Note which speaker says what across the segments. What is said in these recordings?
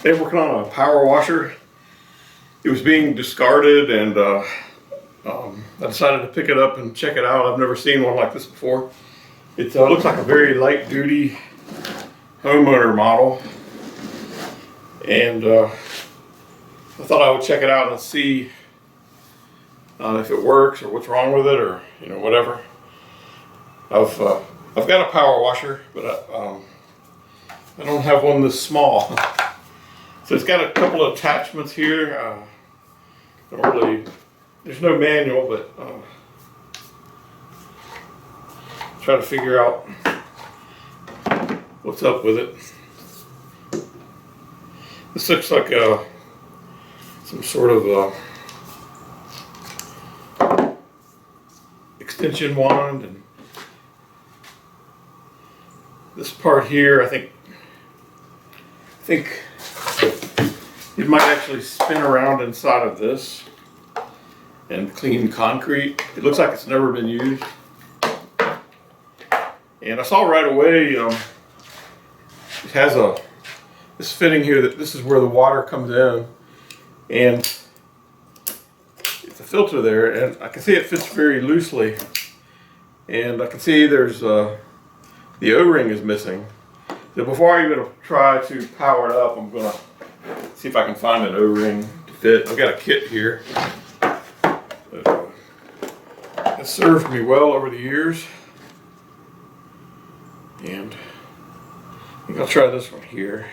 Speaker 1: They're working on a power washer. It was being discarded, and I decided to pick it up and check it out. I've never seen one like this before. It looks like a very light duty homeowner model, and I thought I would check it out and see if it works or what's wrong with it, or whatever. I've got a power washer, but I don't have one this small. So it's got a couple of attachments here. There's no manual, but try to figure out what's up with it. This looks like some sort of extension wand, and this part here, I think it might actually spin around inside of this and clean concrete. It looks like it's never been used. And I saw right away, it has this fitting here that this is where the water comes in, and it's a filter there, and I can see it fits very loosely, and I can see there's the O-ring is missing. So before I even try to power it up, I'm gonna see if I can find an O-ring to fit. I've got a kit here. It's served me well over the years, and I think I'll try this one here.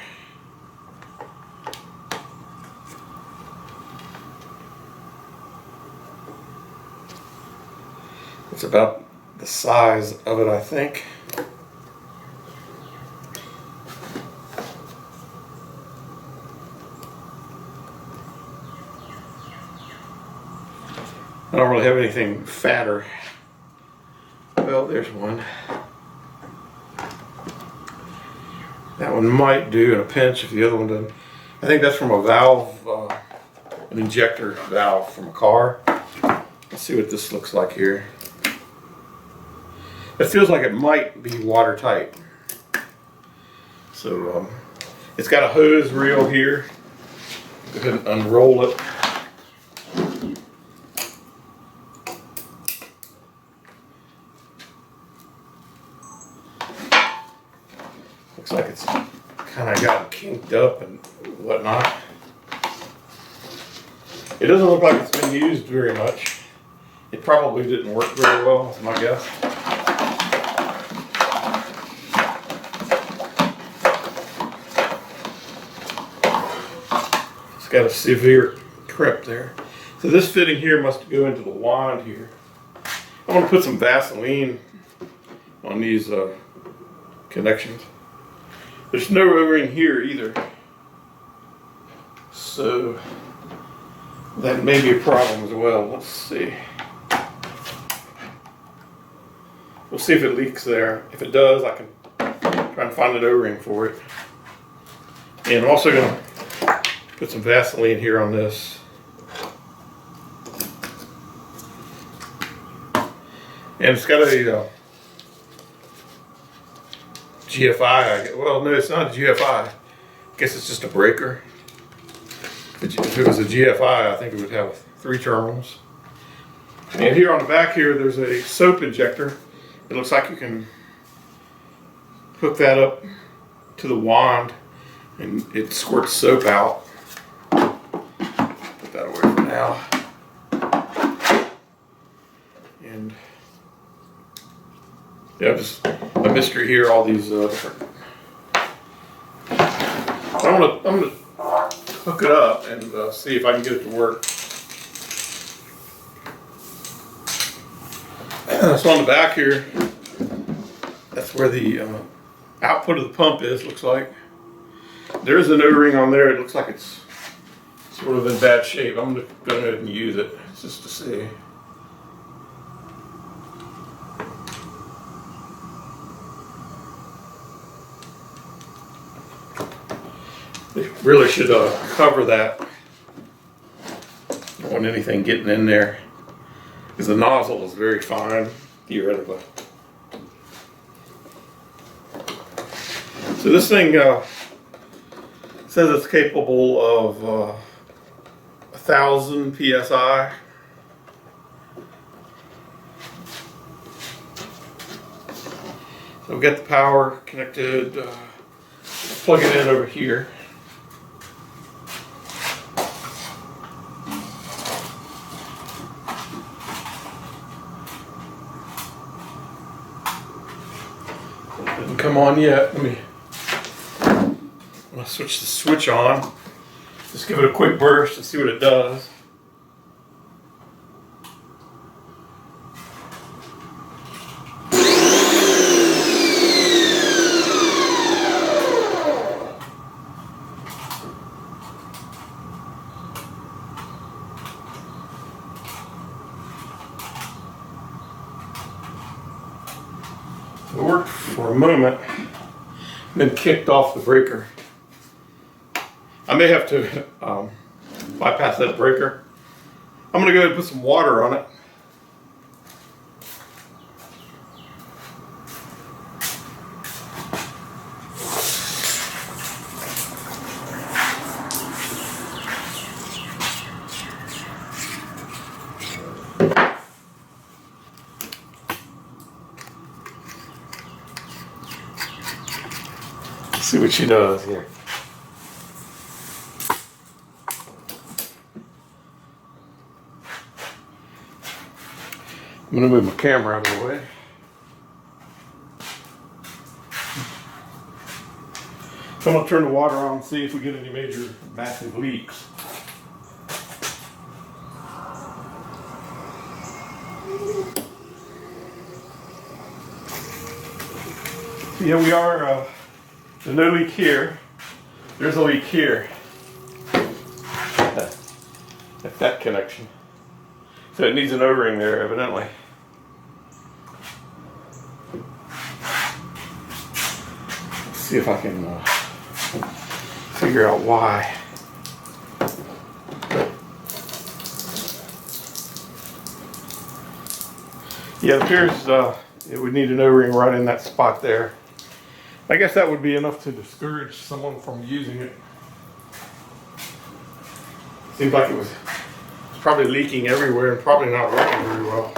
Speaker 1: It's about the size of it, I think. I don't really have anything fatter. Well, there's one. That one might do in a pinch if the other one doesn't. I think that's from a valve, an injector valve from a car. Let's see what this looks like here. It feels like it might be watertight. So it's got a hose reel here. Go ahead and unroll it. Looks like it's kind of gotten kinked up and whatnot. It doesn't look like it's been used very much. It probably didn't work very well, that's my guess. It's got a severe crimp there. So this fitting here must go into the wand here. I'm going to put some Vaseline on these connections. There's no O-ring here either, so that may be a problem as well. Let's see. We'll see if it leaks there. If it does, I can try and find an O-ring for it. And I'm also going to put some Vaseline here on this. And it's got a GFI. Well, no, it's not a GFI. I guess it's just a breaker. If it was a GFI, I think it would have 3 terminals. And here on the back here, there's a soap injector. It looks like you can hook that up to the wand and it squirts soap out. Put that away for now. And yeah, just a mystery here, all these different. I'm gonna hook it up and see if I can get it to work. So on the back here, that's where the output of the pump is, looks like. There's an O-ring on there. It looks like it's sort of in bad shape. I'm going to go ahead and use it just to see. They really should cover that. Don't want anything getting in there, because the nozzle is very fine, theoretically. So this thing, says it's capable of 1,000 psi. So we've got the power connected. Plug it in over here. Didn't come on yet. I'm gonna switch the switch on. Just give it a quick burst and see what it does. It worked for a moment, then kicked off the breaker. I may have to bypass that breaker. I'm gonna go ahead and put some water on it. See what she does here. I'm going to move my camera out of the way. So I'm going to turn the water on and see if we get any major massive leaks. So yeah, we are, there's no leak here. There's a leak here. At that connection. So it needs an O-ring there, evidently. Let's see if I can figure out why. Yeah, it appears it would need an O-ring right in that spot there. I guess that would be enough to discourage someone from using it. Seems like it was probably leaking everywhere and probably not working very well.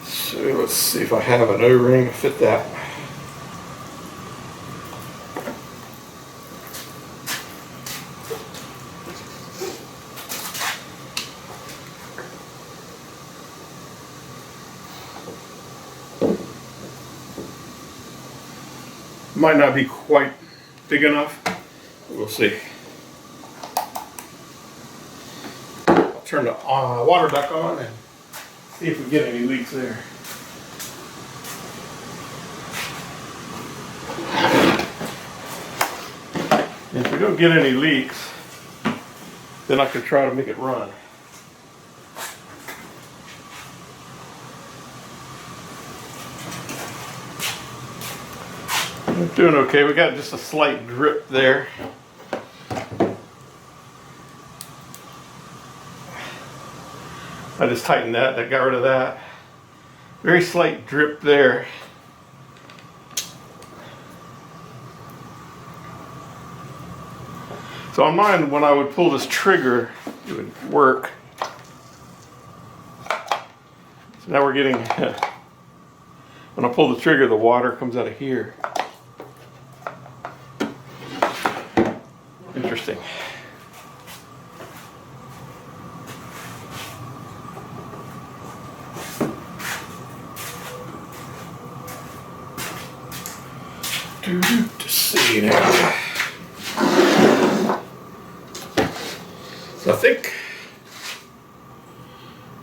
Speaker 1: So let's see if I have an O-ring to fit that. Might not be quite big enough. We'll see. I'll turn the water back on and see if we get any leaks there. And if we don't get any leaks, then I can try to make it run. I'm doing okay. We got just a slight drip there. I just tightened that got rid of that. Very slight drip there. So on mine, when I would pull this trigger, it would work. So now we're getting, when I pull the trigger, the water comes out of here. Interesting. To see now. So I think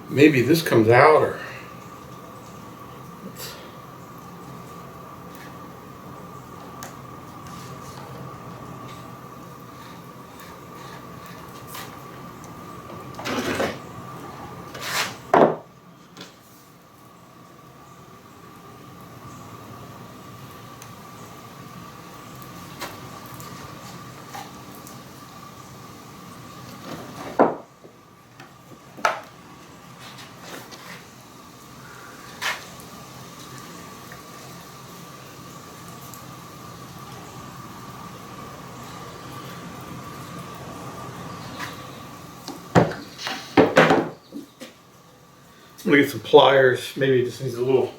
Speaker 1: maybe this comes out, or gonna get some pliers. Maybe it just needs a little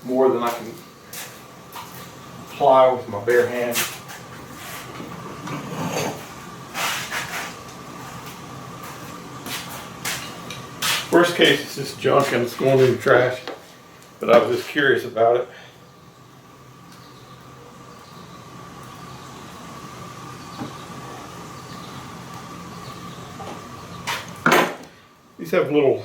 Speaker 1: more than I can ply with my bare hand. Worst case, it's just junk and it's going in the trash. But I was just curious about it. These have little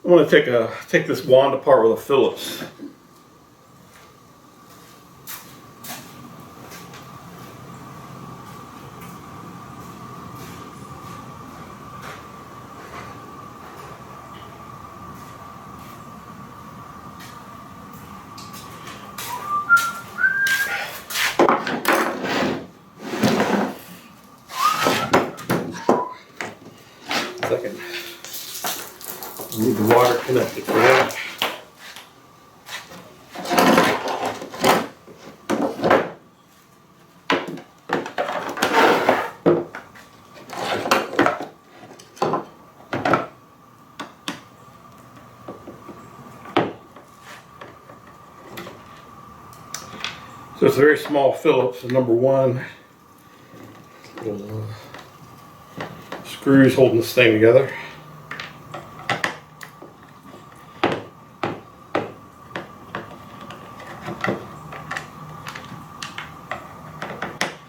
Speaker 1: I want to take this wand apart with a Phillips. Second. Need the water connected for that. So it's a very small Phillips, number one. Little screws holding this thing together.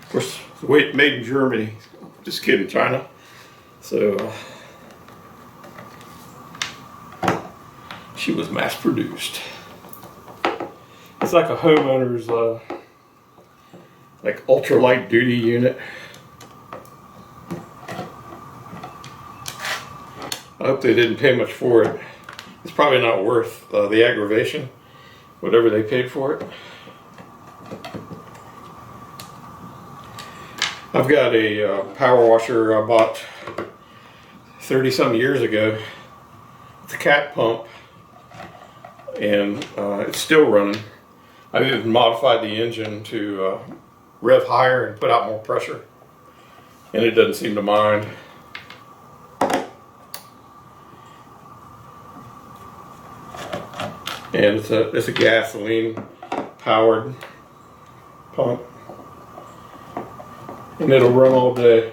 Speaker 1: Of course, made in Germany. Just kidding, China. So she was mass produced. It's like a homeowner's like ultra light duty unit. I hope they didn't pay much for it. It's probably not worth the aggravation, whatever they paid for it. I've got a power washer I bought 30-some years ago. It's a cat pump, and it's still running. I even modified the engine to rev higher and put out more pressure, and it doesn't seem to mind. And it's a gasoline powered pump, and it'll run all day.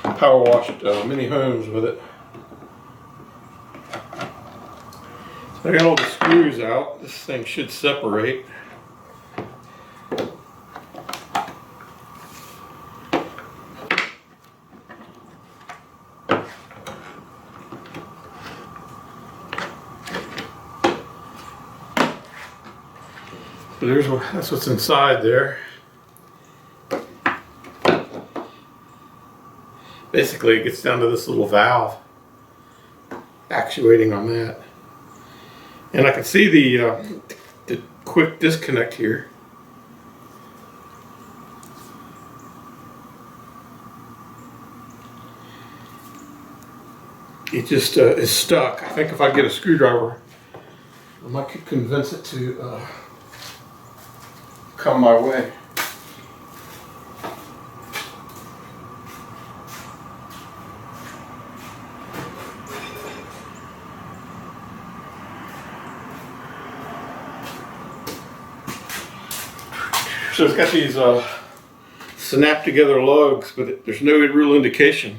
Speaker 1: Power washed many homes with it. So I got all the screws out. This thing should separate. So that's what's inside there. Basically, it gets down to this little valve actuating on that. And I can see the quick disconnect here. It just is stuck. I think if I get a screwdriver, I might convince it to come my way. So it's got these snap together lugs, but there's no real indication.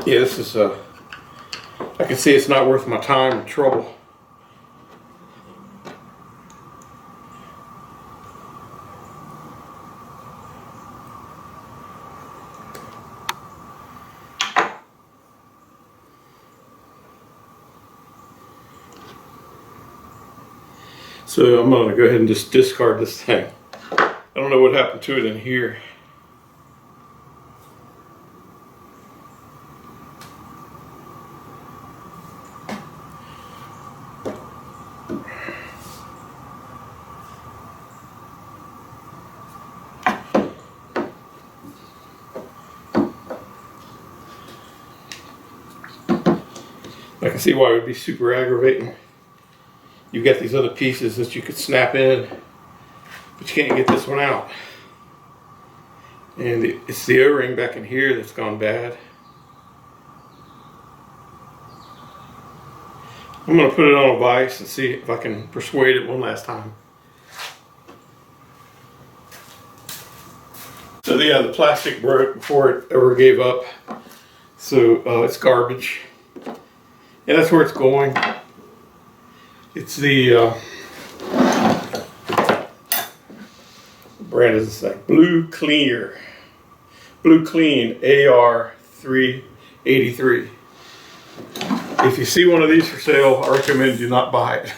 Speaker 1: Yeah, this is I can see it's not worth my time and trouble. So I'm gonna go ahead and just discard this thing. I don't know what happened to it in here. I can see why it would be super aggravating. You've got these other pieces that you could snap in, but you can't get this one out. And it's the O-ring back in here that's gone bad. I'm going to put it on a vise and see if I can persuade it one last time. So yeah, the plastic broke before it ever gave up. So it's garbage. And that's where it's going. It's the brand is this like Blue Clear. Blue Clean AR383. If you see one of these for sale, I recommend you not buy it.